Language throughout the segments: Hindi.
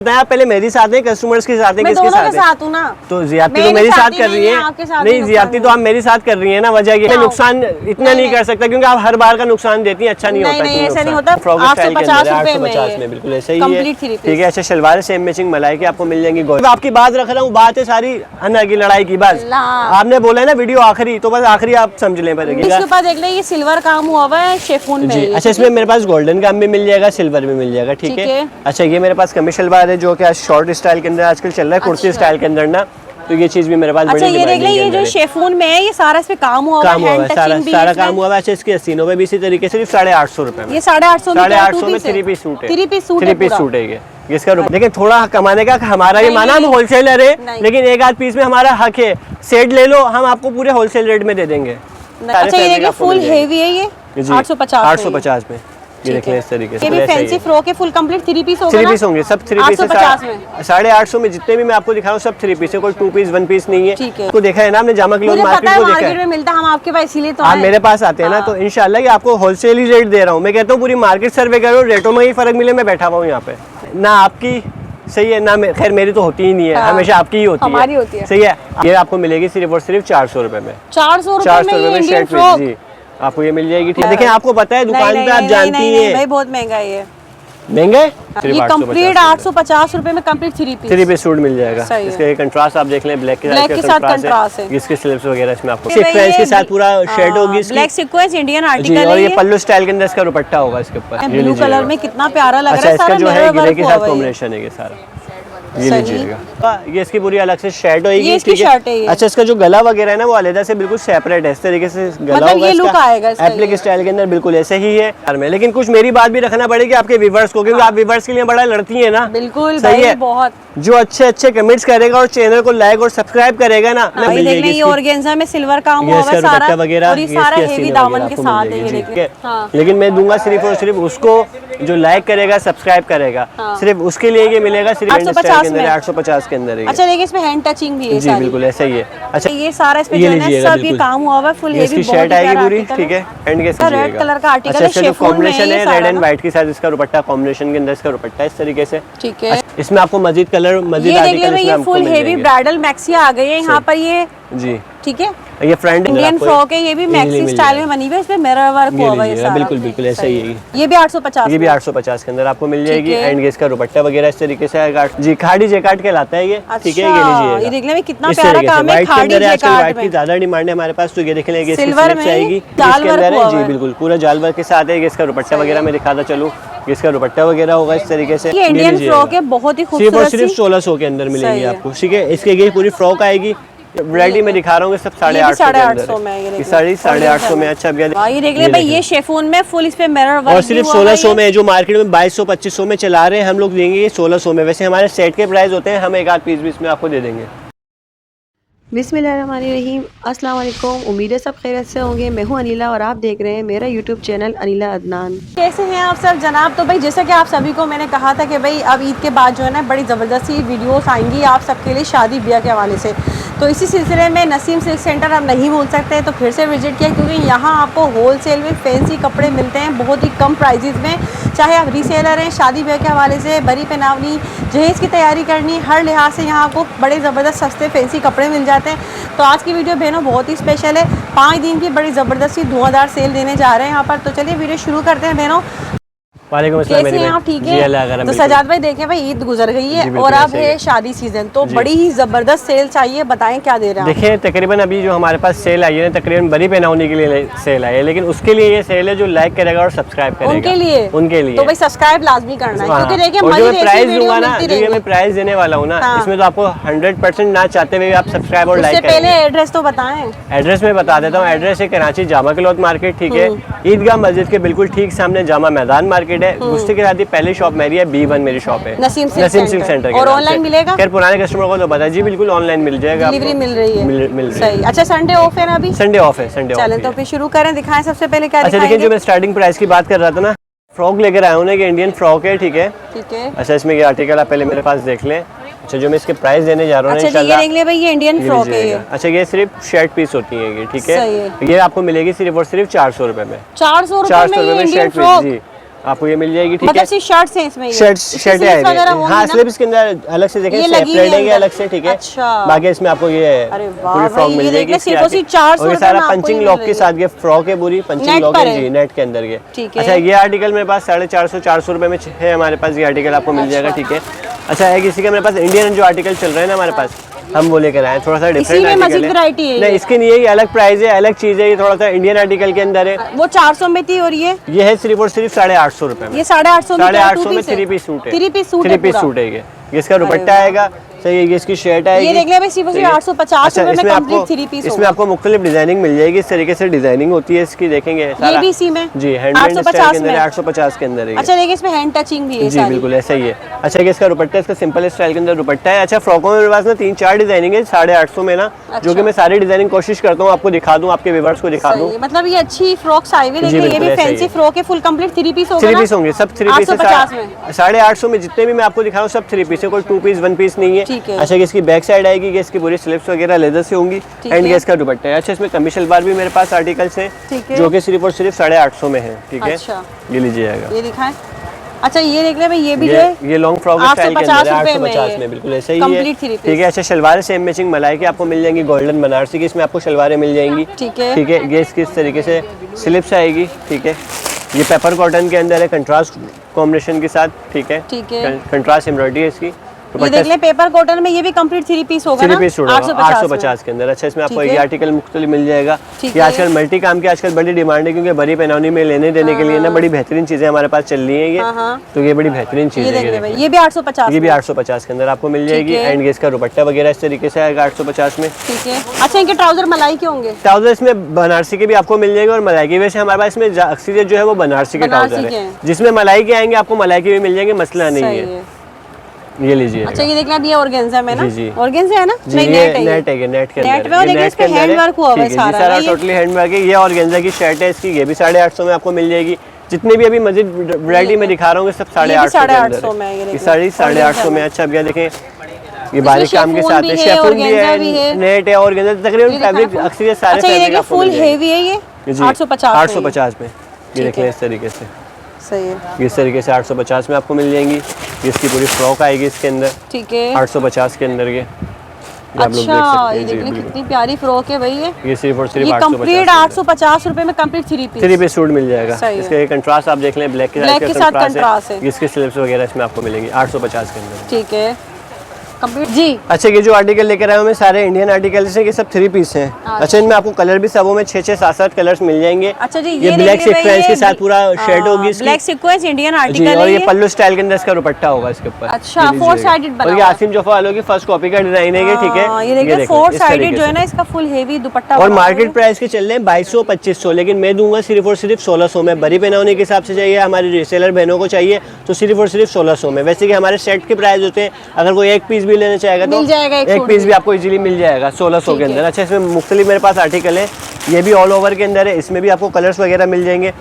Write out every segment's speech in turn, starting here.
आप पहले मेरे साथ हैं, कस्टमर्स के साथ हैं, किसके साथ हूँ ना? तो ज्यादती तो मेरी साथ कर रही है, नहीं ज्यादती तो आप मेरी साथ कर रही है ना। वजह ये नुकसान इतना नहीं कर सकता क्योंकि आप हर बार का नुकसान देती हैं, अच्छा नहीं होता। नहीं ऐसा नहीं होता। 850 में बिल्कुल ऐसे ही है, ठीक है। अच्छा शलवार सेम मैचिंग मलाई की आपको मिल जाएंगी। आपकी बात रख रहा हूँ, बात है सारी अन्ना की लड़ाई की। बस आपने बोला है ना वीडियो आखिरी, तो बस आखिरी आप समझ लें। इसके बाद देख ले ये सिल्वर काम हुआ हुआ है शेफून में। अच्छा इसमें मेरे पास गोल्डन काम भी मिल जाएगा, सिल्वर भी मिल जाएगा, ठीक है। अच्छा ये मेरे पास कमी शलवार है जो कि शॉर्ट स्टाइल के अंदर आजकल चल रहा है, कुर्ती स्टाइल के अंदर ना, तो ये चीज भी मेरे पास। अच्छा ये देख ले ये जो शेफून में है ये सारा इस पे काम हुआ है, सारा काम हुआ है। अच्छा इसके अस्सीनों में भी इसी तरीके से 850 रुपए में, ये 850 में 3 पीस सूट है, 3 पीस सूट है ये। इसका देखिए थोड़ा कमाने का हमारा ये माना, हम होलसेलर है लेकिन एक आध पीस में हमारा हक है। सेट ले लो, हम आपको पूरे होलसेल रेट में दे देंगे। अच्छा ये देखिए फुल हेवी है ये 850 में। ये देख लें इस तरीके से। ये भी फैंसी फ्रॉक है, फुल कंप्लीट 3 पीस होगा। 3 पीस होंगे सब, 3 पीस 850 में जितने भी मैं आपको दिखा रहा हूँ सब 3 पीस है, कोई 2 पीस 1 पीस नहीं है। आपको देखा है ना हमने जामा क्लोथ मार्केट को देखा है, मिलता है, हम आपके पास इसीलिए तो आप मेरे पास आते हैं ना, तो इंशाल्लाह ये आपको होलसेल ही रेट दे रहा हूँ। मैं कहता हूँ पूरी मार्केट सर्वे करो, रेटों में ही फर्क मिले, मैं बैठा हुआ हूँ यहाँ पे ना। आपकी सही है ना, खैर मेरी तो होती ही नहीं है, हमेशा आपकी ही होती है, सही है। ये आपको मिलेगी सिर्फ और सिर्फ 400 रुपए में, 400 रुपए में शर्ट जी आपको ये मिल जाएगी, ठीक है। देखिए आपको पता है दुकान पे आप जानती हैं भाई बहुत महंगा है ये, महंगा है। ये कंप्लीट 850 रुपए में कंप्लीट 3 पीस सूट मिल जाएगा। इसका कंट्रास्ट आप देख लें, ब्लैक के साथ कंट्रास्ट है, इसके स्लीव्स वगैरह इसमें आपको सीक्वेंस के साथ पूरा शर्ट होगी इसकी, ब्लैक सीक्वेंस इंडियन आर्टिकल है। और ये पल्लू स्टाइल के अंदर इसका दुपट्टा होगा इसके ऊपर, ब्लू कलर में कितना प्यारा लग रहा है। इसका जो है ग्रे के साथ कॉम्बिनेशन है ये सारा, ये लीजिएगा। ये इसकी पूरी अलग से शर्ट होगी, ठीक है। अच्छा इसका जो गला वगैरह है ना वो अलग से बिल्कुल सेपरेट है, इस तरीके से गला होगा इसका, एप्लिक स्टाइल के अंदर बिल्कुल ऐसे ही है। लेकिन कुछ मेरी बात भी रखना पड़ेगी आपके व्यूअर्स को, क्योंकि आप व्यूअर्स के लिए बड़ा लड़ती है ना। बिल्कुल सही है, बहुत जो अच्छे कमेंट्स करेगा और चैनल को लाइक और सब्सक्राइब करेगा ना, ये ऑर्गेन्जा में सिल्वर काम हुआ है सारा वगैरह, और ये सारा हेवी दामन के साथ है ये देखिए। लेकिन मैं दूंगा सिर्फ और सिर्फ उसको जो लाइक करेगा, सब्सक्राइब करेगा, सिर्फ उसके लिए ये मिलेगा सिर्फ 850 के अंदर है। अच्छा देखिए इसमें हैंड टचिंग भी है, जी बिल्कुल ऐसा ही है। अच्छा ये सारा इस पे जो है सब ये काम हुआ हुआ फुल हेवी, शर्ट आएगी पूरी, ठीक है। एंड के साथ रेड कलर का आर्टिकल है, शेफून कॉम्बिनेशन है, रेड एंड व्हाइट के साथ इसका दुपट्टा कॉम्बिनेशन के अंदर इसका दुपट्टा इस तरीके से, ठीक है। इसमें आपको मजीद कलर मजीद आर्टिकल ये फुल हेवी ब्राइडल मैक्सी आ गई है यहाँ पर ये, जी ठीक है। ये फ्रंट इंडियन फ्रॉक है, ये भी मैक्सी स्टाइल में बनी हुई है, इसमें मिरर वर्क हुआ हुआ है सारा, बिल्कुल ऐसा ही है। ये भी 850, ये भी 850 के अंदर आपको मिल जाएगी। एंड इसका दुपट्टा वगैरह इस तरीके से आएगा जी, खाड़ी जैकार्ड कहलाता है ये, ठीक है। ये लीजिएगा, ये देख ले कितना प्यारा काम है, खाड़ी जैकार्ड में ज्यादा डिमांड है हमारे पास, तो ये देख लेंगे सिल्वर में आएगी, जाल वर्क हुआ है जी बिल्कुल पूरा जाल वर्क के साथ है। इसका दुपट्टा वगैरह मैं दिखाता चलूं, इसका दुपट्टा वगैरह होगा इस तरीके से। ये इंडियन फ्रॉक है, बहुत ही खूबसूरत, सिर्फ 1600 के अंदर मिलेगी आपको, ठीक है। इसके ये पूरी फ्रॉक आएगी, वैरायटी में दिखा रहा हूँ सब 850 में, साड़ी 850 में। अच्छा ये देख ले भाई, ये शेफून में फुल इस पे मिरर वर्क, और सिर्फ 1600 में, जो मार्केट में 2200-2500 में चला रहे हैं हम लोग देंगे ये 1600 में। वैसे हमारे सेट के प्राइस होते हैं, हम एक आध पीस भी इसमें आपको दे देंगे। बिस्मिल्लाहिर्रहमानिर्रहीम, अस्सलाम वालेकुम। उम्मीद है सब खैरियत से होंगे। मैं हूं अनिला और आप देख रहे हैं मेरा यूट्यूब चैनल अनिला अदनान। कैसे हैं आप सब जनाब? तो भाई जैसा कि आप सभी को मैंने कहा था कि भाई अब ईद के बाद जो है ना बड़ी ज़बरदस्त सी वीडियोस आएंगी आप सबके लिए शादी ब्याह के हवाले से। तो इसी सिलसिले में नसीम सिल्क सेंटर आप नहीं भूल सकते, तो फिर से विजिट किया, क्योंकि यहाँ आपको होलसेल में फैंसी कपड़े मिलते हैं बहुत ही कम प्राइजेज़ में। चाहे आप रीसेलर हैं, शादी ब्याह के हवाले से, बरी पहनावनी, जहेज़ की तैयारी करनी, हर लिहाज से यहाँ आपको बड़े ज़बरदस्त सस्ते फैंसी कपड़े मिल जाते हैं। तो आज की वीडियो बहनों बहुत ही स्पेशल है, 5 दिन की बड़ी ज़बरदस्त सी धुआंधार सेल देने जा रहे हैं यहाँ पर। तो चलिए वीडियो शुरू करते हैं बहनों। कैसे हैं आप? ठीक है। तो सजाद भाई देखें भाई ईद गुजर गई है और अब है शादी सीजन, तो बड़ी ही जबरदस्त सेल चाहिए, बताएं क्या दे रहे हैं? देखिए तकरीबन अभी जो हमारे पास सेल आई है ना, तकरीबन बड़ी पहनावनी के लिए सेल आई है, लेकिन उसके लिए ये सेल है जो लाइक करेगा और सब्सक्राइब करेगा उनके लिए। तो भाई सब्सक्राइब लाजमी करना है, क्योंकि देखिए प्राइस दूंगा ना, जो मैं प्राइस देने वाला हूँ ना, इसमें तो आपको 100% ना चाहते हुए आप सब्सक्राइब और लाइक करेंगे। पहले एड्रेस तो बताएं। एड्रेस में बता देता हूँ। एड्रेस है कराची जामा क्लॉथ मार्केट, ठीक है। ईदगाह मस्जिद के बिल्कुल ठीक सामने जामा मैदान मार्केट है। उसके के पहली शॉप मेरी है, B1 मेरी शॉप है, नसीम सिल्क सेंटर। और ऑनलाइन मिलेगा? खैर पुराने कस्टमर को तो पता है जी, बिल्कुल ऑनलाइन मिल जाएगा, डिलीवरी मिल रही है, मिल रही है। अच्छा संडे ऑफ है ना? अभी संडे ऑफ है, संडे ऑफ। चलें तो फिर शुरू करें, दिखाएं सबसे पहले क्या दिखाएंगे? अच्छा देखिए, जो मैं स्टार्टिंग प्राइस की बात कर रहा था ना, फ्रॉक लेकर आया हूँ ना, कि इंडियन फ्रॉक है, ठीक है। अच्छा इसमें ये आर्टिकल आप पहले मेरे पास देख लें। अच्छा जो मैं इसके प्राइस देने जा रहा हूँ, अच्छा ये देख ले भाई, ये इंडियन फ्रॉक है। अच्छा ये सिर्फ शर्ट पीस होती है ये, ठीक है। ये आपको मिलेगी सिर्फ और सिर्फ 400 रुपए में, 400 रुपए में शर्ट पीस जी। आपको ये मिल जाएगी, ठीक है। मतलब सिर्फ शर्ट्स हैं इसमें, शर्ट है, हाँ स्लीव्स के अंदर अलग से देखें सेपरेट है अलग से, ठीक है। बाकी इसमें आपको ये पूरी फ्रॉक मिल जाएगी, और ये सारा पंचिंग लॉक के साथ ये फ्रॉक है, पूरी पंचिंग लॉक है जी, नेट के अंदर के। अच्छा ये आर्टिकल मेरे पास 450 रुपए में है हमारे पास, ये आर्टिकल आपको मिल जाएगा, ठीक है। अच्छा है किसी का मेरे पास इंडियन जो आर्टिकल चल रहे हैं ना हमारे पास, हम वो लेकर आए, थोड़ा सा डिफरेंट आर्टिकल है। नहीं इसकी नहीं है, ये अलग प्राइस है, अलग चीज है, ये थोड़ा सा इंडियन आर्टिकल के अंदर है। वो 400 में थी और ये है सिर्फ और सिर्फ 850 रुपए में। ये 850 में 3 पीस सूट है, 3 पीस सूट है ये। इसका दुपट्टा आएगा, सही है, इसकी शर्ट आएगी, ये देख ले भाई सिर्फ 850 रुपए में कंप्लीट 3 पीस होगा। इसमें आपको मुख्तलिफ डिजाइनिंग मिल जाएगी, इस तरीके से डिजाइनिंग होती है इसकी, देखेंगे ये भी इसी में जी, हैंडमेड स्टाइल के अंदर 850 के अंदर है। अच्छा देखिए इसमें हैंड टचिंग भी है जी बिल्कुल ऐसा ही है। अच्छा ये इसका दुपट्टा, इसका सिंपल स्टाइल के अंदर दुपट्टा है। अच्छा फ्रॉकों में मेरे पास ना 3-4 डिजाइनिंग है 850 में ना, जो कि मैं सारी डिजाइनिंग कोशिश करता हूँ आपको दिखा दूँ, आपके व्यूअर्स को दिखा दूँ। मतलब ये अच्छी फ्रॉक्स आई हुई, देखिए ये भी फैंसी फ्रॉक है, फुल कंप्लीट 3 पीस होगा, 3 पीस होंगे सब, 3 पीस 850 में जितने भी मैं आपको दिखा रहा हूँ सब 3 पीस है, कोई 2 पीस 1 पीस नहीं है। अच्छा इसकी बैक साइड आएगी, इसकी पूरी स्लिप्स वगैरह लेदर से होंगी, एंड ये इसका दुपट्टा है। अच्छा इसमें कमी शलवार भी मेरे पास आर्टिकल्स हैं, जो कि सिर्फ और सिर्फ 850 में है, ठीक है। ये लीजिएगा, ये दिखाएं। अच्छा ये देख ले भाई, ये भी ये लॉन्ग फ्रॉक स्टाइल के अंदर 850 में, बिल्कुल ऐसे ही है, ठीक है। अच्छा शलवार सेम मैचिंग मलाई की आपको मिल जाएंगी, गोल्डन बनारसी की, इसमें आपको शलवारें मिल जाएंगी, ठीक है। ये किस तरीके से स्लिप्स आएगी, ठीक है। ये पेपर कॉटन के अंदर है, कंट्रास्ट कॉम्बिनेशन के साथ, ठीक है, कंट्रास्ट एम्ब्रॉयडरी है इसकी। ये देख ले पेपर कॉटन में, ये भी कंप्लीट 3 पीस होगा ना, 850 के अंदर। अच्छा इसमें आपको ये आर्टिकल मुख्तलिफ मिल जाएगा। ये आजकल मल्टी काम की आजकल बड़ी डिमांड है, क्योंकि बड़ी पहनौनी में लेने देने के लिए ना बड़ी बेहतरीन चीजें हमारे पास चल रही है ये, तो ये बड़ी बेहतरीन चीज है। ये भी 850, ये भी 850 के अंदर आपको मिल जाएगी, एंड इसका दुपट्टा वगैरह इस तरीके से आएगा 850 में, ठीक है। अच्छा इनके ट्राउजर मलाई के होंगे, ट्राउजर इसमें बनारसी के भी आपको मिल जाएंगे और मलाई के। वैसे हमारे पास इसमें अक्सरियत जो है वो बनारसी के ट्राउजर है, जिसमें मलाई के आएंगे आपको मलाई के भी मिल जाएंगे, मसला नहीं है। ये लीजिए। अच्छा ये देखना, ये ऑर्गेन्जा में ना, जी ऑर्गेन्जा है ना, नहीं नेट है, नेट के अंदर, और देखिए इसमें हैंड वर्क हुआ हुआ है सारा टोटली हैंड वर्क है। ये ऑर्गेन्जा की शर्ट है इसकी, ये भी 850 में आपको मिल जाएगी। जितने भी अभी मजीद वैरायटी में दिखा रहा हूँ सब 850 में, ये सारी 850 में। अच्छा भैया देखें ये बारीक काम के साथ है, शेफून भी है, नेट है, ऑर्गेन्जा तकरीबन फैब्रिक अक्सरियत सारे फैब्रिक आपको फुल हेवी है, ये 850 में। ये देख लें इस तरीके से, सही है, इस तरीके से 850 में आपको मिल जाएंगी। इसकी पूरी फ्रॉक आएगी इसके अंदर, ठीक है, 850 के अंदर ये आप लोग देख सकते हैं। ये देख लें कितनी प्यारी फ्रॉक है भाई, ये सिर्फ और सिर्फ 850 रुपए में कंप्लीट 3 पीस सूट मिल जाएगा। इसका कंट्रास्ट आप देख लें, ब्लैक के साथ कंट्रास्ट है। इसके स्लीव्स वगैरह इसमें आपको मिलेंगी 850 के अंदर, ठीक है कंप्लीट जी। अच्छा ये जो आर्टिकल लेकर आए हमें सारे इंडियन आर्टिकल्स हैं, ये सब 3 पीस हैं। अच्छा इनमें आपको कलर भी सबों में 6-6, 7-7 कलर्स मिल जाएंगे। अच्छा जी ये ब्लैक सीक्वेंस के साथ पूरा शर्ट होगी इसकी, ब्लैक सीक्वेंस इंडियन आर्टिकल है, और ये पल्लू स्टाइल के अंदर इसका दुपट्टा होगा इसके ऊपर। अच्छा 4 साइडेड बना, और ये आसिम जोफा वालों की फर्स्ट कॉपी का डिजाइन है, ठीक है। ये देखिए 4 साइडेड जो है ना, इसका फुल हेवी दुपट्टा, और मार्केट प्राइस के चल रहे हैं 2200-2500, लेकिन मैं दूंगा सिर्फ और सिर्फ 1600 में। बड़ी पहनाने के हिसाब से चाहिए, हमारी रीसेलर बहनों को चाहिए तो सिर्फ और सिर्फ 1600 में। वैसे कि हमारे सेट के प्राइस होते हैं, अगर कोई एक पीस भी लेना चाहेगा तो एक पीस भी आपको इजीली मिल जाएगा 1600 के अंदर। अच्छा इसमें मुख्तलिफ मेरे पास आर्टिकल है, ये भी ऑल ओवर के अंदर है, इसमें भी आपको कलर्स वगैरह मिल जाएंगे।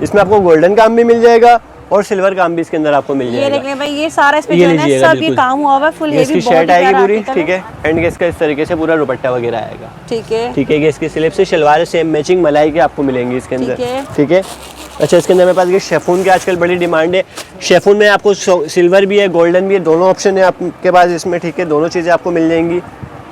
इसमें आपको गोल्डन काम भी मिल जाएगा और सिल्वर काम भी इसके अंदर आपको मिल जाएगा। ये देख लें भाई, ये सारा इसमें जो है ना सब ये काम हुआ हुआ है, फुल हेवी, इसकी शर्ट आएगी पूरी, ठीक है, एंड इसका इस तरीके से पूरा दुपट्टा वगैरह आएगा, ठीक है, ठीक है। इसकी स्लीव से शलवार सेम मैचिंग मलाई के आपको मिलेंगी इसके अंदर, ठीक है। अच्छा इसके अंदर मेरे पास ये शेफून की आजकल बड़ी डिमांड है। शेफून में आपको सिल्वर भी है, गोल्डन भी है, दोनों ऑप्शन है आपके पास इसमें, ठीक है, दोनों चीज़ें आपको मिल जाएंगी।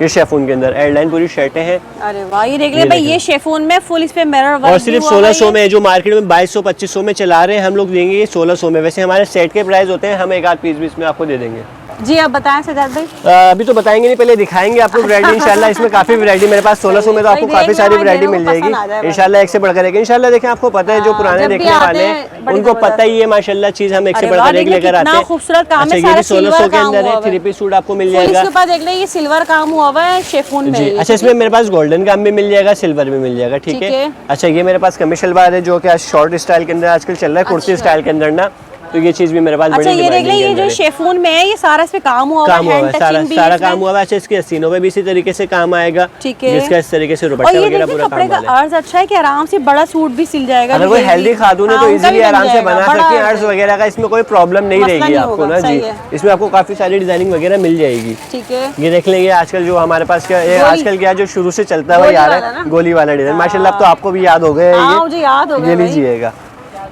ये शेफून के अंदर एयरलाइन पूरी शर्टें हैं। अरे वाह, ये देख ले भाई, ये शेफून में फुल इस पे मिरर वर्क, और सिर्फ 1600 में, जो मार्केट में 2200-2500 में चला रहे हैं, हम लोग देंगे ये 1600 में। वैसे हमारे सेट के प्राइस होते हैं, हम एक आध पीस भी इसमें आपको दे देंगे। जी आप बताएं सजाद भाई। अभी तो बताएंगे नहीं, पहले दिखाएंगे आपको वैरायटी इंशाल्लाह। इसमें काफी वैरायटी मेरे पास 1600 में तो आपको काफी सारी वैरायटी मिल जाएगी इंशाल्लाह, एक से बढ़कर एक इंशाल्लाह। देखें आपको पता है, जो पुराने देखने वाले हैं उनको पता ही है माशाल्लाह, चीज हम एक से बढ़कर एक लेकर आते हैं। खूबसूरत काम है, 1600 के अंदर है, 3 पीस सूट आपको मिल जाएगा। इसके बाद देख ले, ये सिल्वर काम हुआ हुआ है शेफून में। अच्छा इसमें मेरे पास गोल्डन काम भी मिल जाएगा, सिल्वर भी मिल जाएगा, ठीक है। अच्छा ये मेरे पास कमी शलवार है, जो कि शॉर्ट स्टाइल के अंदर आजकल चल रहा है, कुर्ती स्टाइल के अंदर ना, तो ये चीज भी मेरे पास बड़ी डिमांड है। अच्छा ये देख ले, ये जो शेफून में है, ये सारा इस पे काम हुआ है, सारा काम हुआ है। अच्छा इसके सीनों पे भी इसी तरीके से काम आएगा, ठीक है, जिसका इस तरीके से दुपट्टा वगैरह पूरा काम है। अर्ज अच्छा है कि आराम से बड़ा सूट भी सिल जाएगा, अगर कोई हेल्दी खातून है तो इजीली आराम से बना सकती है। अर्ज वगैरह का इसमें कोई प्रॉब्लम नहीं रहेगी आपको ना जी। इसमें आपको काफी सारी डिजाइनिंग वगैरह मिल जाएगी, ठीक है। ये देख लेंगे आजकल जो हमारे पास क्या आजकल क्या जो शुरू से चलता हुआ आ रहा है, गोली वाला डिजाइन, माशाल्लाह अब तो आपको भी याद हो गया है, ये लीजिएगा।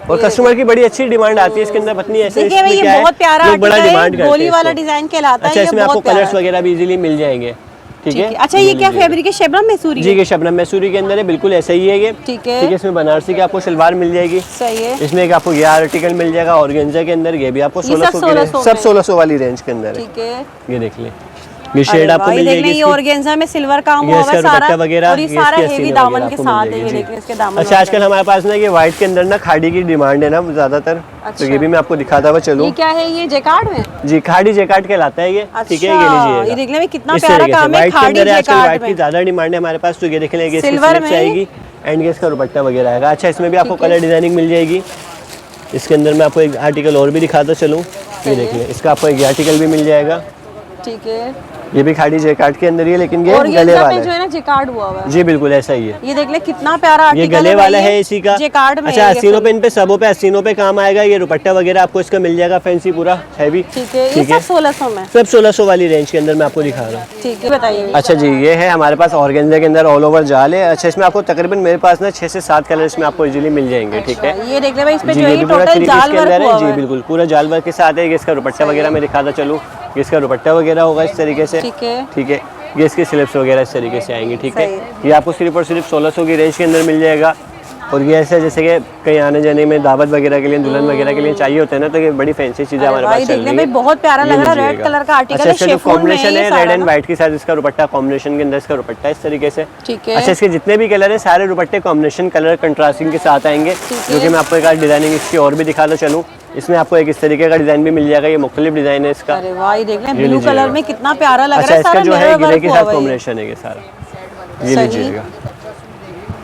और कस्टमर की बड़ी अच्छी डिमांड आती है इसके अंदर, पत्नी ऐसे देखिए भाई ये बहुत प्यारा आर्टिकल है, गोली वाला डिजाइन कहलाता है। अच्छा, इसमें आपको कलर्स वगैरह भी इजीली मिल जाएंगे, ठीक है। अच्छा, ये क्या फैब्रिक है? शबनम मैसूरी? जी, ये शबनम मैसूरी के अंदर है, बिल्कुल ऐसा ही है ये, ठीक है। ठीक है। इसमें बनारसी की आपको शलवार मिल जाएगी, सही है। इसमें एक आपको ये आर्टिकल मिल जाएगा ऑर्गेन्जा के अंदर, ये भी आपको 1600 सब 1600 वाली रेंज के अंदर है, ठीक है। ये देख ले, ये शेड आपको मिल जाएगी। ये ऑर्गेन्जा में सिल्वर काम हुआ है सारा वगैरह, और ये सारा हेवी दामन के साथ है, ये देखिए इसके दामन। अच्छा, आजकल हमारे पास ना ये व्हाइट के अंदर ना खाड़ी की डिमांड है ना ज्यादातर, तो ये भी मैं आपको दिखाता हुआ चलूं। ये क्या है? ये जैकार्ड में? जी, खाड़ी जैकार्ड कहलाता है ये, ठीक है। ये लीजिए, ये देख ले कितना प्यारा काम है, खाड़ी जैकार्ड व्हाइट की ज्यादा डिमांड है हमारे पास, तो ये देख लेंगे सिल्वर में आएगी एंड ये इसका दुपट्टा वगैरह आएगा। अच्छा, इसमें भी आपको कलर डिजाइनिंग मिल जाएगी। इसके अंदर मैं आपको एक आर्टिकल और भी दिखाता चलूँ, ये देख लें, इसका आपको एक आर्टिकल भी मिल जाएगा, ठीक है। ये भी खाड़ी जैकार्ड के अंदर ही है, लेकिन ये गले वाला है, जो है ना जैकार्ड हुआ हुआ है। जी बिल्कुल ऐसा ही है। ये देख ले कितना प्यारा आर्टिकल ये गले वाला है इसी का, जैकार्ड में। अच्छा, आस्तीनों पे, इन पे सबों पे आस्तीनों पे काम आएगा। ये दुपट्टा वगैरह आपको इसका मिल जाएगा फैंसी पूरा हैवी, ठीक है। ये सब 1600 में, सब 1600 वाली रेंज के अंदर मैं आपको दिखा रहा हूँ, ठीक है। बताइए। अच्छा जी, ये है हमारे पास ऑर्गेन्जा के अंदर ऑल ओवर जाल है। अच्छा, इसमें आपको तकरीबन मेरे पास ना 6 से 7 कलर इसमें आपको इजीली मिल जाएंगे, ठीक है। ये देख ले भाई, इस पे जी, जो ये है भी पूरा टोटल 3 जाल पीस के अंदर वर्क है। हुआ जी है, बिल्कुल पूरा जाल वर्क के साथ है। इसका दुपट्टा वगैरह मैं दिखाता चलूँ, इसका दुपट्टा वगैरह होगा इस तरीके से, ठीक है, ठीक है। ये इसके स्लिप्स वगैरह इस तरीके से आएंगे, ठीक है। ये आपको सिर्फ और सिर्फ 1600 की रेंज के अंदर मिल जाएगा। और ये ऐसा जैसे कि कहीं आने जाने में, दावत वगैरह के लिए, दुल्हन वगैरह के लिए चाहिए होता है ना, तो ये बड़ी फैंसी चीजें हमारे पास चल रही है। बहुत प्यारा लग रहा है, रेड कलर का आर्टिकल है, शिफॉन में कॉम्बिनेशन है, रेड एंड व्हाइट के साथ इसका दुपट्टा कॉम्बिनेशन के अंदर इसका दुपट्टा इस तरीके से, ठीक है। अच्छा, इसके जितने भी कलर है सारे दुपट्टे कॉम्बिनेशन कलर कंट्रास्टिंग के साथ आएंगे, जो कि मैं आपको एक डिजाइनिंग इसकी और भी दिखाता चलूँ। इसमें आपको एक इस तरीके का डिजाइन भी मिल जाएगा, ये मुख्तलिफ डिजाइन है इसका। अरे वाह, ये देख लें ब्लू कलर में कितना प्यारा लग रहा है, इसका जो है ग्रे के साथ सारा कॉम्बिनेशन है ये सारा, ये लीजिएगा।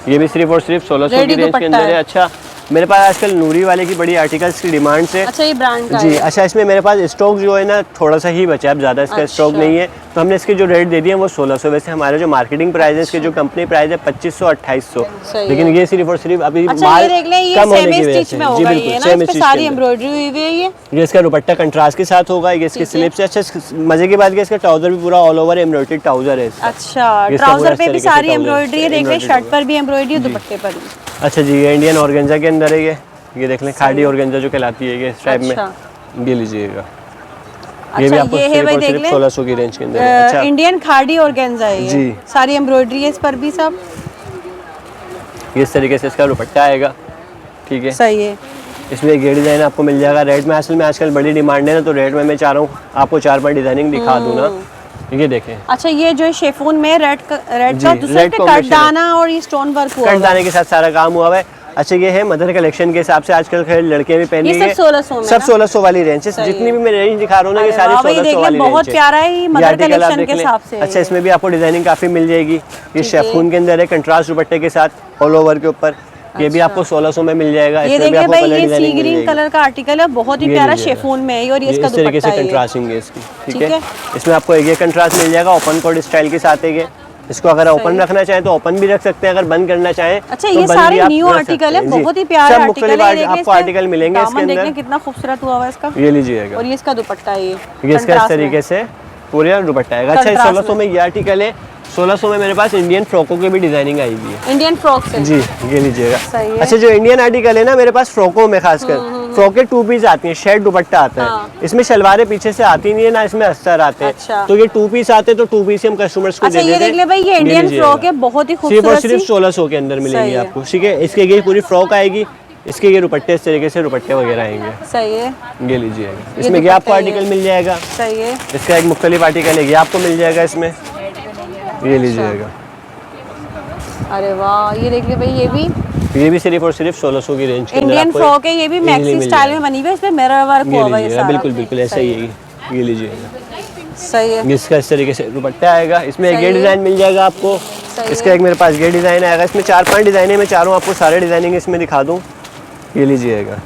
ये भी सिर्फ और सिर्फ 1600 की रेंज के अंदर है। अच्छा, मेरे पास आजकल नूरी वाले की बड़ी आर्टिकल्स की डिमांड से, अच्छा ये ब्रांड का जी है। अच्छा, इसमें मेरे पास स्टॉक जो है ना थोड़ा सा ही बचा है, अब ज़्यादा इसका स्टॉक नहीं है, तो हमने इसके जो रेट दे दिए हैं वो 1600। वैसे हमारा जो मार्केटिंग प्राइस है, इसके जो कंपनी प्राइस है 2500 2800, लेकिन ये सिर्फ और सिर्फ अभी माल कम होने की वजह से, जी बिल्कुल सेम स्टिच, सारी एम्ब्रॉयडरी हुई हुई है। ये इसका दुपट्टा कंट्रास्ट के साथ होगा, ये इसके स्लिप से। अच्छा, मजे की बात है इसका ट्राउजर भी पूरा ऑल ओवर एम्ब्रॉयडरी ट्राउजर है। अच्छा, ट्राउजर पे भी सारी एम्ब्रॉयडरी है, देख लें शर्ट पर भी एम्ब्रॉयडरी है, दुपट्टे पर भी। अच्छा जी, ये इंडियन ऑर्गेन्जा के अंदर है ये देख लें, खाड़ी ऑर्गेन्जा जो कहलाती है ये इस टाइप में, ये लीजिएगा। ये भी आपको सिर्फ और सिर्फ 1600 की रेंज के अंदर है। अच्छा, इंडियन खाड़ी ऑर्गेन्जा है ये, सारी एम्ब्रॉयडरी है इस पर भी सब। ये इस तरीके से इसका दुपट्टा आएगा, ठीक है, सही है। इसमें ये डिजाइन आपको मिल जाएगा। रेड में असल में आजकल बड़ी डिमांड है ना, तो रेड में मैं चाह रहा हूँ आपको 4-5 डिजाइनिंग दिखा दूँ ना, ये देखें। अच्छा, ये जो शिफॉन में रेड का दूसरे पे कटदाना और ये स्टोन वर्क हुआ है, कटदाने के साथ सारा काम हुआ है। अच्छा, ये है मदर कलेक्शन के हिसाब से आजकल लड़के भी पहन रही है, सब 1600 वाली रेंज, जितनी भी मैं रेंज दिखा रहा हूँ ना, ये सारी 1600 वाली रेंज है। बहुत प्यारा है मदर कलेक्शन के हिसाब से। अच्छा, इसमें भी आपको डिजाइनिंग काफी मिल जाएगी। ये शिफॉन के अंदर है, कंट्रास्ट दुपट्टे के साथ ऑल ओवर के ऊपर, ये भी आपको 1600 में मिल जाएगा। ये देखिए भाई, ये सी ग्रीन कलर का आर्टिकल है, बहुत ही प्यारा शिफॉन में है, और ये इसका दुपट्टा है, इस तरीके से कंट्रास्टिंग है इसकी, ठीक है। इसमें आपको ये कंट्रास्ट मिल जाएगा, ओपन कोट स्टाइल के साथ है ये। इसको अगर ओपन रखना चाहें तो ओपन भी रख सकते हैं, अगर बंद करना चाहें अच्छा, ये सारे न्यू आर्टिकल है, बहुत ही प्यारे आर्टिकल है, आपको आर्टिकल मिलेंगे इसके अंदर। देखिए कितना खूबसूरत हुआ है इसका, ये लीजिएगा। और ये इसका दुपट्टा है, ये इसका इस तरीके से पूरा दुपट्टा है। अच्छा, 1600 में ये आर्टिकल है। 1600 में मेरे पास इंडियन फ्रॉकों की भी डिजाइनिंग आई हुई है, इंडियन फ्रॉक से, जी ये लीजिएगा। अच्छा, जो इंडियन आर्टिकल है ना मेरे पास फ्रॉकों में, खासकर फ्रॉकें 2 पीस आती हैं, शेड दुपट्टा आता है, इसमें शलवारें पीछे से आती नहीं है ना, इसमें अस्तर आते हैं, तो ये 2 पीस आते हैं, तो 2 पीस हम कस्टमर्स को दे देते हैं। ये देख ले भाई, ये इंडियन फ्रॉक है, बहुत ही खूबसूरत, सिर्फ 1600 के अंदर मिलेगी आपको, ठीक है। इसके ये पूरी फ्रॉक आएगी, इसके ये दुपट्टे इस तरीके से दुपट्टे वगैरह आएंगे, सही है, ये लीजिएगा। इसमें ये आपको आर्टिकल मिल जाएगा, सही है। इसका एक मुख्तलिफ आर्टिकल है, ये आपको मिल जाएगा इसमें, ये लीजिएगा। अरे वाह, ये देख ले भाई, ये भी सिर्फ और सिर्फ 1600 की रेंज के अंदर इंडियन फ्रॉक है, ये भी मैक्सी स्टाइल में बनी हुई है, इसमें मिरर वर्क हुआ हुआ है सारा, बिल्कुल बिल्कुल ऐसा ही है, ये लीजिएगा, सही है। इसका इस तरीके से दुपट्टा आएगा, इसमें एक ये डिजाइन मिल जाएगा आपको, इसका एक मेरे पास ये डिजाइन आएगा, इसमें 4-5 डिजाइन है, मैं चाह रहा हूँ आपको सारे डिजाइनिंग इसमें दिखा दूँ, ये लीजिएगा,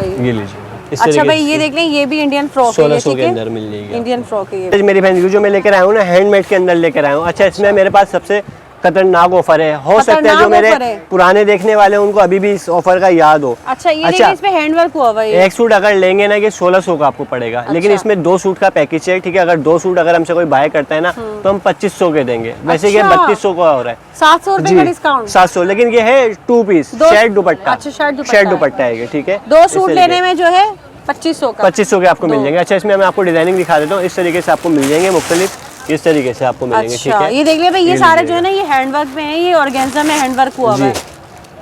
ये लीजिए। अच्छा भाई, ये देख लें, ये भी इंडियन फ्रॉक है, 1600 के अंदर मिल जाएगी, इंडियन फ्रॉक है ये। मेरी बहन जो मैं लेकर आया हूँ ना, हैंडमेड के अंदर लेकर आया हूँ। अच्छा, इसमें मेरे पास सबसे खतरनाक ऑफर है। हो सकता है जो मेरे पुराने देखने वाले हैं उनको अभी भी इस ऑफर का याद हो। अच्छा, ये देखिए इसमें हैंडवर्क हुआ हुआ है। एक सूट अगर लेंगे ना, ये 1600 का आपको पड़ेगा। अच्छा। लेकिन इसमें 2 सूट का पैकेज है, ठीक है। अगर 2 सूट अगर हमसे कोई बाय करता है ना तो हम 2500 के देंगे। वैसे ये 3200 का हो रहा है। 700 रुपए का डिस्काउंट। 700, लेकिन ये है 2 पीस शर्ट दुपट्टा। अच्छा, शर्ट दुपट्टा है, ठीक है। 2 सूट लेने में जो है 2500 का 2500 के आपको मिल जाएंगे। अच्छा, इसमें मैं आपको डिजाइनिंग दिखा देता हूँ। इस तरीके से आपको मिल जाएंगे, मुख्तलिफ इस तरीके से आपको मिलेंगे। अच्छा, ठीक है। ये देख लिया भाई, ये सारे जो है ना ये हैंडवर्क में है, ये ऑर्गेन्जा में हैंडवर्क हुआ हुआ है।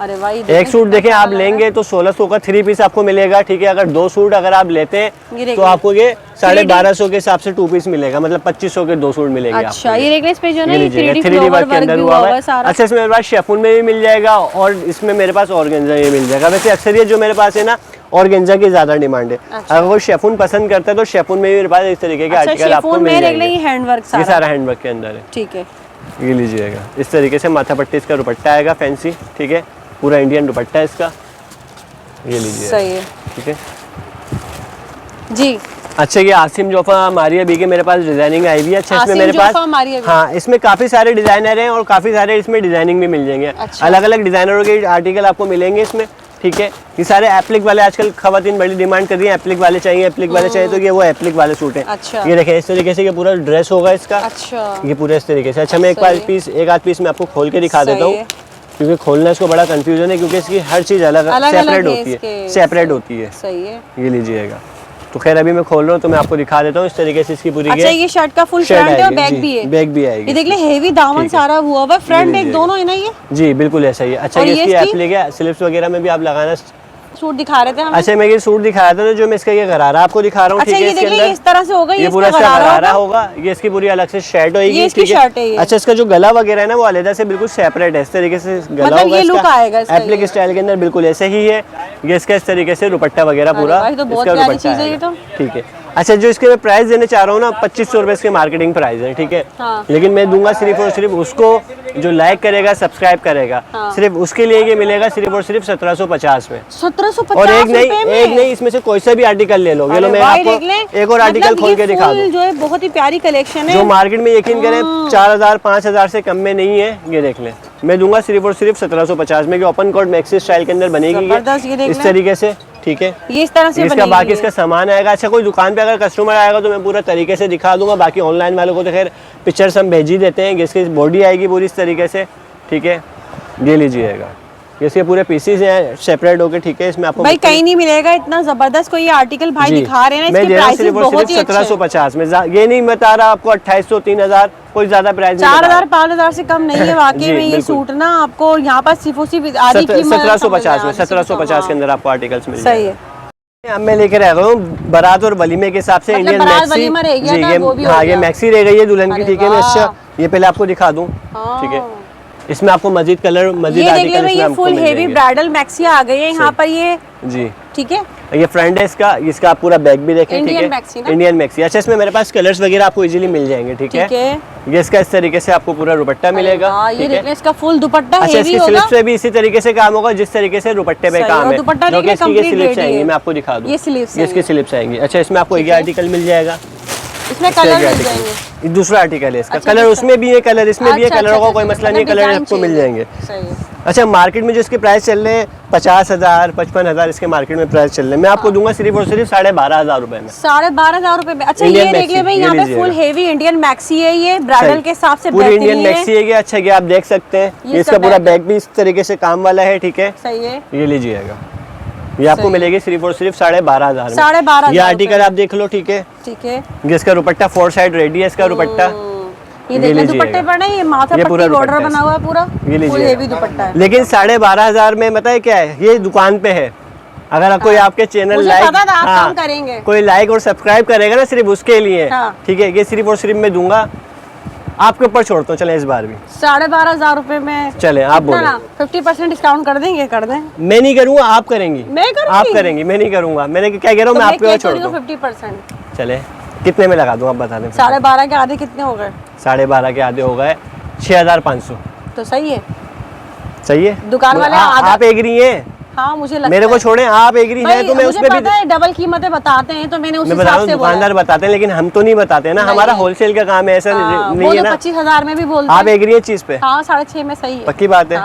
अरे भाई, एक सूट देखें आप लेंगे तो 1600 का 3 पीस आपको मिलेगा, ठीक है। अगर 2 सूट अगर आप लेते हैं तो आपको ये 1250 के हिसाब से 2 पीस मिलेगा, मतलब 2500 के 2 सूट मिलेंगे। अच्छा, ये देख लें, इस पे जो है ना 3D वर्क के अंदर हुआ है। अच्छा, इसमें मेरे पास शिफॉन में भी मिल जाएगा और इसमें मेरे पास ऑर्गेन्जा में मिल जाएगा। वैसे अक्सर ये जो मेरे पास है ना, ऑर्गेन्जा की ज्यादा डिमांड है। अगर कोई शिफॉन पसंद करता है तो शिफॉन में भी मेरे पास इस तरीके के आर्टिकल आपको मिल जाएंगे। ये सारा हैंडवर्क के अंदर है, ठीक है। ये लीजिएगा, इस तरीके से माथा पट्टी इसका दुपट्टा आएगा फैंसी, ठीक है। पूरा इंडियन दुपट्टा है इसका, ये लीजिए। सही है, ठीक है जी। अच्छा, ये आसिम जोफा मारिया बी के मेरे पास डिजाइनिंग आई हुई है। अच्छा, इसमें मेरे पास हाँ, इसमें काफी सारे डिजाइनर हैं और काफी सारे इसमें डिजाइनिंग भी मिल जाएंगे। अच्छा। अलग अलग डिजाइनरों के आर्टिकल आपको मिलेंगे इसमें, ठीक है। ये सारे एप्लिक वाले आजकल खवातीन बड़ी डिमांड कर रही है, एप्लिक वाले चाहिए, एप्लिक वाले चाहिए, तो ये वो एप्लिक वाले सूट है। अच्छा। ये देखें, इस तरीके से ये पूरा ड्रेस होगा इसका। अच्छा। ये पूरा इस तरीके से। अच्छा, मैं एक आध पीस मैं आपको खोल के दिखा देता हूँ, क्योंकि खोलना इसको बड़ा कंफ्यूजन है, क्योंकि इसकी हर चीज अलग सेपरेट होती है, सेपरेट होती है। सही है, ये लीजिएगा। तो खैर अभी मैं खोल रहा हूँ तो मैं आपको दिखा देता हूँ इस तरीके से इसकी पूरी। अच्छा, ये शर्ट का फुल फ्रंट है और बैक भी है। बैक भी आएगी। ये देख ले, हेवी दामन सारा हुआ हुआ, फ्रंट बैक दोनों है ना ये। जी बिल्कुल ऐसा ही है। अच्छा, ये इसकी एप्लिक है, स्लिप्स वगैरह में भी आप लगाना। सूट दिखा रहे थे हम। अच्छा, मैं ये सूट दिखाया था ना, जो मैं इसका ये गरारा आपको दिखा रहा हूँ, ठीक है। इसके अंदर इस तरह से होगा, ये पूरा गरारा होगा, ये इसकी पूरी अलग से शर्ट होगी, ठीक है। अच्छा, इसका जो गला वगैरह है ना वो अलग से बिल्कुल सेपरेट है, इस तरीके से गला होगा, ये लुक आएगा एप्लिक स्टाइल के अंदर बिल्कुल ऐसे ही है। ये इसका इस तरीके से दुपट्टा वगैरह पूरा इसका दुपट्टा है, ठीक है। अच्छा, जो इसके मैं प्राइस देने चाह रहा हूँ ना, 2500 रुपए इसके मार्केटिंग प्राइस है, ठीक है। लेकिन मैं दूंगा सिर्फ और सिर्फ उसको जो लाइक करेगा, सब्सक्राइब करेगा, सिर्फ उसके लिए ये मिलेगा सिर्फ और सिर्फ 1750 में। 1750 और एक नहीं, इसमें से कोई सा भी आर्टिकल ले लो। ये लो, मैं आपको एक और आर्टिकल खोल के दिखा दूं, जो है बहुत ही प्यारी कलेक्शन है, जो मार्केट में यकीन करें 4000 5000 से कम में नहीं है। ये देख लें, मैं दूंगा सिर्फ और सिर्फ 1750 में, कि ओपन कोट मैक्सी स्टाइल के अंदर बनेगी इस तरीके से, ठीक है। ये इस तरह से इसका बाकी इसका सामान आएगा। अच्छा, कोई दुकान पे अगर कस्टमर आएगा तो मैं पूरा तरीके से दिखा दूंगा। बाकी ऑनलाइन वालों को तो खैर पिक्चर्स हम भेज ही देते हैं। इसकी बॉडी आएगी पूरी इस तरीके से, ठीक है। ये लीजिएगा, इसके पूरे पीसेस हैं सेपरेट होके, ठीक है। इसमें आपको भाई कहीं नहीं मिलेगा इतना जबरदस्त कोई आर्टिकल भाई दिखा रहे हैं। मैं दे रहा हूं सिर्फ 1750 में। ये नहीं बता रहा आपको 2800 3000, कोई ज्यादा प्राइस नहीं। 4000 5000 से कम नहीं है वाकई में। ये सूट ना आपको यहाँ पर सिर्फ 1750 में, 1750 के अंदर आपको आर्टिकल्स मिल जाएंगे। सही है। अब मैं लेकर आ रहा हूँ बारात और वलीमे के हिसाब से इंडियन मैक्सी। ये मैक्सी रह गई है दुल्हन की, ठीक है। मैं अच्छा ये पहले आपको दिखा दूं, ठीक है। इसमें आपको मजीद कलर मजीद आर्टिकल इसमें आपको फुल हेवी ब्राइडल मैक्सी आ गई है यहाँ पर ये, जी ठीक है। ये फ्रंट है इसका आप पूरा बैक भी देखें, ठीक है। Indian maxi. अच्छा, इसमें मेरे पास कलर्स वगैरह आपको इजीली मिल जाएंगे, ठीक है। ये इसका इस तरीके से आपको पूरा दुपट्टा मिलेगा, ये देखिए इसका फुल दुपट्टा अच्छा, इसकी स्लिप्स पे भी इसी तरीके से काम होगा जिस तरीके से दुपट्टे पे काम है। जो कि इसकी स्लिप्स आएंगी, मैं आपको दिखा दूं, ये इसकी स्लिप्स आएंगी। अच्छा, इसमें आपको ये आर्टिकल मिल जाएगा, इसमें कलर मिल जाएंगे। दूसरा आर्टिकल है इसका, कलर उसमें भी है, कलर इसमें भी है, कलर का कोई मसला नहीं, कलर आपको मिल जाएंगे। अच्छा, मार्केट में जो इसके प्राइस चल रहे हैं 50,000 55,000 इसके मार्केट में प्राइस चल रहे हैं। मैं आपको दूंगा सिर्फ और सिर्फ 12,500 रुपए में। 12,500 रुपए में। अच्छा, ये देख लिया भाई, यहाँ पे फुल हेवी इंडियन मैक्सी है, ये ब्राइडल के हिसाब से पूरी इंडियन मैक्सी है। अच्छा, ये आप देख सकते हैं, इसका पूरा बैग भी इस तरीके से काम वाला है, ठीक है। सही है, ये लीजिएगा, ये आपको मिलेगी सिर्फ और सिर्फ 12,500 में। 12,500 ये आर्टिकल आप देख लो, ठीक है, ठीक है। इसका दुपट्टा 4 साइड रेडी है, इसका दुपट्टा ये देखिए दुपट्टे पर ना ये माथा पट्टी बॉर्डर बना हुआ है पूरा, फुल हेवी दुपट्टा है। लेकिन 12,500 में बताए क्या है, ये दुकान पे है। अगर कोई आपके चैनल लाइक करेंगे, कोई लाइक और सब्सक्राइब करेगा ना, सिर्फ उसके लिए, ठीक है। ये सिर्फ और सिर्फ मैं दूंगा, आपके ऊपर छोड़ता हूँ। चले इस बार भी 12,500 रुपए में चले, आप बोलो 50% डिस्काउंट कर देंगे, कर दें। मैं नहीं करूँगा, आप करेंगी, आप करूंगी, करेंगी, मैं नहीं करूँगा। मैंने क्या कह रहा हूँ, मैं आपके ऊपर छोड़ दूँ 50%। चले, कितने में लगा दूँ आप बता दें। 12,500 के आधे कितने हो गए? 12,500 के आधे हो गए 6,500। तो सही है, सही है। दुकान वाले आप एग्री हैं? हाँ मुझे लगता मेरे को छोड़े, आप एग्री हैं तो मैं उस पे भी डबल कीमतें बताते हैं तो मैंने उस हिसाब से बोला। दुकानदार बताते हैं लेकिन हम तो नहीं बताते ना, हमारा होलसेल का काम है, ऐसा नहीं है ना। 25,000 में भी बोलते हैं। आप एग्री है चीज पे? हाँ 6.5 में सही है। पक्की बात है,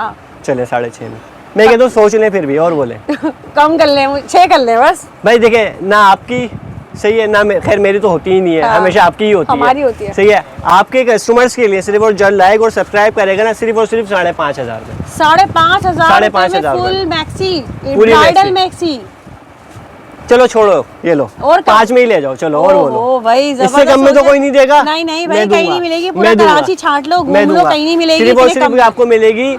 चले 6.5 में। मैं कहता हूँ सोच लें फिर भी और बोले कम कर ले, 6 कर ले बस। भाई देखे ना आपकी सही है ना, खैर मेरी तो होती ही नहीं है, हमेशा आपकी ही होती है, हमारी होती है। सही है। आपके कस्टमर्स के लिए सिर्फ और जो लाइक और सब्सक्राइब करेगा ना, सिर्फ और सिर्फ 5,500 में, 5,500 फुल मैक्सी, ब्राइडल मैक्सी। चलो छोड़ो ये लो, और 5 में ही ले जाओ, चलो और बोलो। ओ भाई इससे कम में तो कोई नहीं देगा। नहीं भाई कहीं नहीं मिलेगी, पूरा कराची छांट लो, घूम लो, कहीं नहीं मिलेगी। सिर्फ और सिर्फ आपको मिलेगी,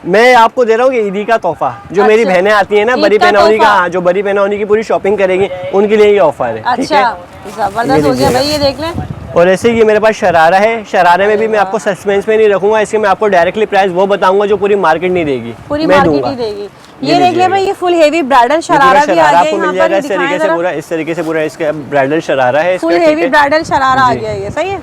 मैं आपको दे रहा हूँ ईदी का तोहफा। जो मेरी बहनें आती है ना, बड़ी बहनौनी का, जो बड़ी बहनौनी की पूरी शॉपिंग करेगी उनके लिए ये ऑफर है। अच्छा जबरदस्त हो गया भाई, ये देख लें। और ऐसे ही ये मेरे पास शरारा है, शरारे में भी मैं आपको सस्पेंस में नहीं रखूंगा, इसके मैं आपको डायरेक्टली प्राइस वो बताऊंगा जो पूरी मार्केट नहीं देगी, पूरी मार्केट नहीं देगी। ये देख ले भाई, ये फुल हेवी ब्राइडल शरारा भी आ गया आपको मिल जाएगा। इस तरीके से पूरा, इस तरीके से पूरा इसका ब्राइडल शरारा है, फुल हेवी ब्राइडल शरारा आ गया। ये सही है,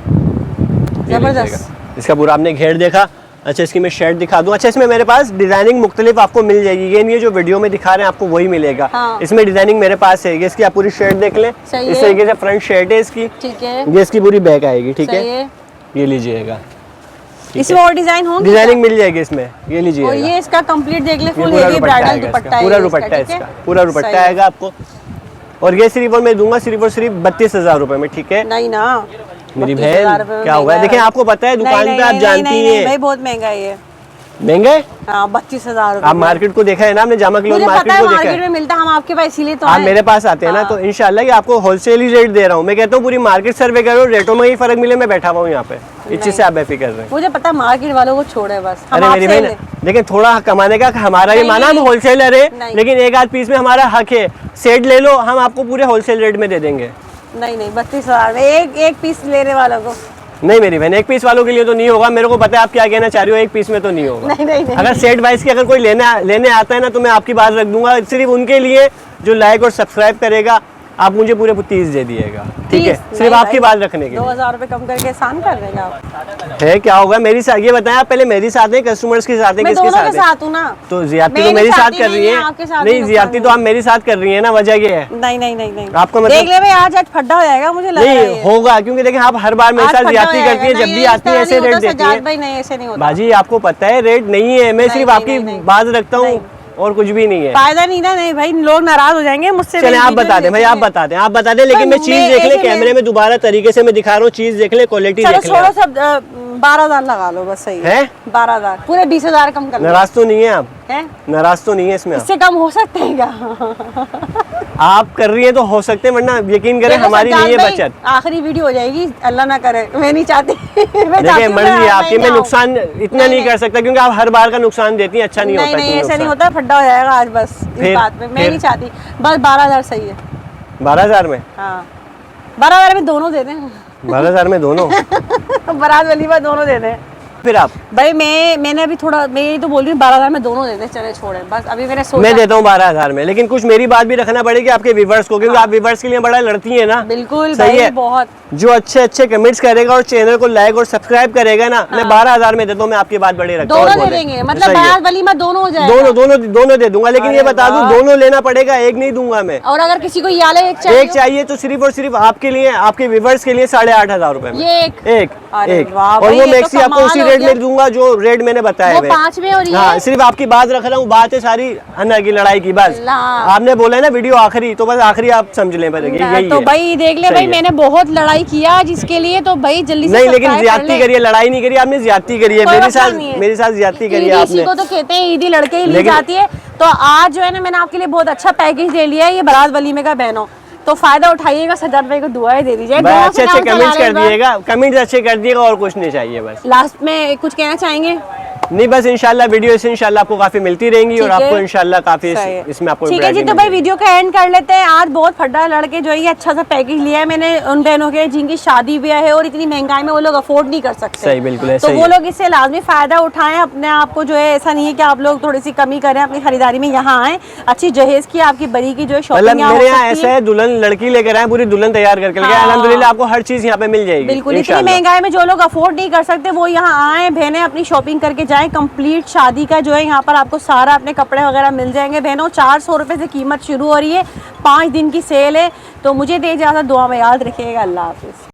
जबरदस्त। इसका पूरा आपने घेर देखा। अच्छा इसकी मैं शर्ट दिखा दूं। अच्छा इसमें मेरे पास डिजाइनिंग मुख्तलिफ आपको मिल जाएगी, ये नहीं है जो वीडियो में दिखा रहे हैं आपको वही मिलेगा। इसमें डिजाइनिंग मेरे पास है। ये इसकी आप पूरी शर्ट देख लें, इस तरीके से फ्रंट शर्ट है इसकी, ठीक है। ये इसकी पूरी बैक आएगी, ठीक है, ये लीजिएगा। इसमें और डिजाइन होंगे, डिजाइनिंग मिल जाएगी इसमें, ये लीजिएगा। और ये इसका कंप्लीट देख ले, फुल हेवी ब्राइडल दुपट्टा है, पूरा दुपट्टा है इसका, पूरा दुपट्टा आएगा आपको। और ये सिर्फ और मैं दूंगा सिर्फ और सिर्फ 32,000 रुपए में, ठीक है। नहीं ना मेरी बहन क्या हुआ है, देखिए आपको पता है दुकान पे आप जानती हैं भाई बहुत महंगा है ये। महंगा है? हाँ 32,000। आप मार्केट को देखा है ना, आपने जामा क्लोथ मार्केट को देखा है, में मिलता है, हम आपके पास इसीलिए तो आप मेरे पास आते हैं ना, तो इंशाल्लाह कि आपको होलसेल ही रेट दे रहा हूँ। मैं कहता हूँ पूरी मार्केट सर्वे करो, रेटों में ही फर्क मिले, मैं बैठा हुआ हूँ यहाँ पे, इस चीज से आप बेफिक्र रहे। मुझे पता मार्केट वालों को छोड़े बस। अरे मेरी बहन लेकिन थोड़ा कमाने का हमारा ये माना, हम होलसेलर है, लेकिन एक आध पीस में हमारा हक है। सेट ले लो, हम आपको पूरे होलसेल रेट में दे देंगे। नहीं 32,000 में एक पीस लेने वालों को नहीं मेरी बहन, एक पीस वालों के लिए तो नहीं होगा। मेरे को पता है आप क्या कहना चाह रही हो, एक पीस में तो नहीं होगा। नहीं। अगर सेट वाइज की अगर कोई लेने आता है ना, तो मैं आपकी बात रख दूंगा। सिर्फ उनके लिए जो लाइक और सब्सक्राइब करेगा, आप मुझे पूरे 30 दे दिएगा, ठीक है, सिर्फ आपकी बात रखने के लिए। 2,000 रुपए कम करके आसान कर देगा आप। है क्या होगा मेरी साथ, ये बताएं आप पहले मेरी साथ हैं, कस्टमर्स के साथ हैं, किसके साथ हैं? साथ हूं ना, तो ज्यादती तो मेरी साथ कर रही है। नहीं ज्यादती तो आप मेरी साथ कर रही है ना, वजह ये है। नहीं आपको देख ले भाई, आज फड्डा हो जाएगा मुझे लग रहा है। नहीं होगा, क्योंकि देखिए आप हर बार मेरे साथ ज्यादती करती है, जब भी आती है ऐसे रेट देती है। भाई नहीं ऐसे नहीं होता बाजी, आपको पता है रेट नहीं है, मैं सिर्फ आपकी बात रखता हूँ और कुछ भी नहीं है। फायदा नहीं ना, नहीं भाई लोग नाराज हो जाएंगे मुझसे। चले आप बता दें भाई, आप बता दें, लेकिन मैं चीज देख ले, कैमरे में दोबारा तरीके से मैं दिखा रहा हूँ, चीज देख ले, क्वालिटी देख ले। छोड़ो सब, 12,000 लगा लो बस, सही है 12,000, पूरे 20,000 कम कर लो। नाराज तो नहीं है आप? हैं? नाराज तो नहीं है इसमें? इससे कम हो सकते हैं क्या? आप कर रही हैं तो हो सकते हैं, वरना यकीन करें हमारी नहीं है बचत। आखिरी वीडियो हो जाएगी, अल्लाह ना करे, मैं नहीं चाहती। देखिए मर्जी आपकी, मैं नुकसान इतना नहीं कर सकता, क्योंकि आप हर बार का नुकसान देती हैं, अच्छा नहीं होता। नहीं ऐसा नहीं होता, फड्डा हो जाएगा आज बस इस बात में, मैं नहीं चाहती। बस 12,000 सही है। 12,000 में? हाँ 12,000 में दोनों दे दें। 12,000 में दोनों? बारात वलीमा दोनों दे दें। फिर आप? भाई मैंने अभी थोड़ा, मैं ये तो बोल रही हूँ 12,000 में दोनों देते, चले छोड़े बस, अभी मैंने सोचा। मैं देता हूँ 12,000 में, लेकिन कुछ मेरी बात भी रखना पड़ेगी आपके व्यूअर्स को, क्योंकि आप व्यूअर्स के लिए बड़ा लड़ती हैं ना। बिल्कुल सही है, बहुत। जो अच्छे कमेंट्स करेगा और चैनल को लाइक और सब्सक्राइब करेगा ना, मैं 12,000 में देता हूँ। मैं आपकी बात बड़ी रखता हूँ। दोनों दे देंगे, मतलब बारात वलीमा दोनों हो जाएगा। दोनों दे दूंगा, लेकिन ये बता दूं दोनों लेना पड़ेगा, एक नहीं दूंगा मैं। और अगर किसी को एक चाहिए तो सिर्फ और सिर्फ आपके लिए, आपके व्यूअर्स के लिए 8,500 रुपए में एक। और वो मैक्सी आपको उसी रेट में दूंगा जो रेट मैंने बताया है। 5 में और हाँ, सिर्फ आपकी बात रख रहा हूँ, बात है सारी अन्ना की लड़ाई की। बस आपने बोला है ना वीडियो आखिरी, तो बस आखिरी आप समझ लें। तो भाई देख ले भाई, मैंने बहुत लड़ाई किया जिसके लिए, तो भाई जल्दी से नहीं, लेकिन ज्यादती करिए, लड़ाई नहीं करिए आपने, ज्यादती करिए मेरे साथ ज्यादती करिए आपने। इसी को तो कहते हैं ईदी लड़के ही ली जाती है। तो आज जो है ना, मैंने आपके लिए बहुत अच्छा पैकेज दे लिया है, ये बारात वलीमे का बहनों, तो फायदा उठाइएगा। सज्जाद भाई को दुआएं दे दीजिए, अच्छे कमेंट्स कर दिएगा, कमेंट्स अच्छे कर दिएगा, और कुछ नहीं चाहिए बस। लास्ट में कुछ कहना चाहेंगे? नहीं बस इंशाल्लाह वीडियो से इंशाल्लाह आपको काफी मिलती रहेंगी, और आपको इंशाल्लाह काफी इसमें आपको। ठीक है जी, तो भाई वीडियो का एंड कर लेते हैं। आज बहुत फड्डा लड़के जो है अच्छा सा पैकेज लिया है मैंने उन बहनों के जिनकी शादी ब्याह है और इतनी महंगाई में वो लोग अफोर्ड नहीं कर सकते। सही, बिल्कुल तो वो लोग इससे लाजमी फायदा उठाएं अपने आप को, जो है ऐसा नहीं है कि आप लोग थोड़ी सी कमी करें अपनी खरीदारी में, यहाँ आए अच्छी जहेज की आपकी बरी की जो है शॉपिंग। मेरे यहाँ ऐसा है, दुल्हन लड़की लेकर आए, पूरी दुल्हन तैयार करके लेके, अल्हम्दुलिल्लाह आपको हर चीज यहाँ पे मिल जाएगी। बिल्कुल, इतनी महंगाई में जो लोग अफोर्ड नहीं कर सकते वो यहाँ आए, बहनें अपनी शॉपिंग करके जाए। जाएं, कंप्लीट शादी का जो है यहाँ पर आपको सारा अपने कपड़े वगैरह मिल जाएंगे। बहनों 400 रुपये से कीमत शुरू हो रही है, 5 दिन की सेल है। तो मुझे दे इजाज़त, दुआ में याद रखिएगा। अल्लाह हाफिज़।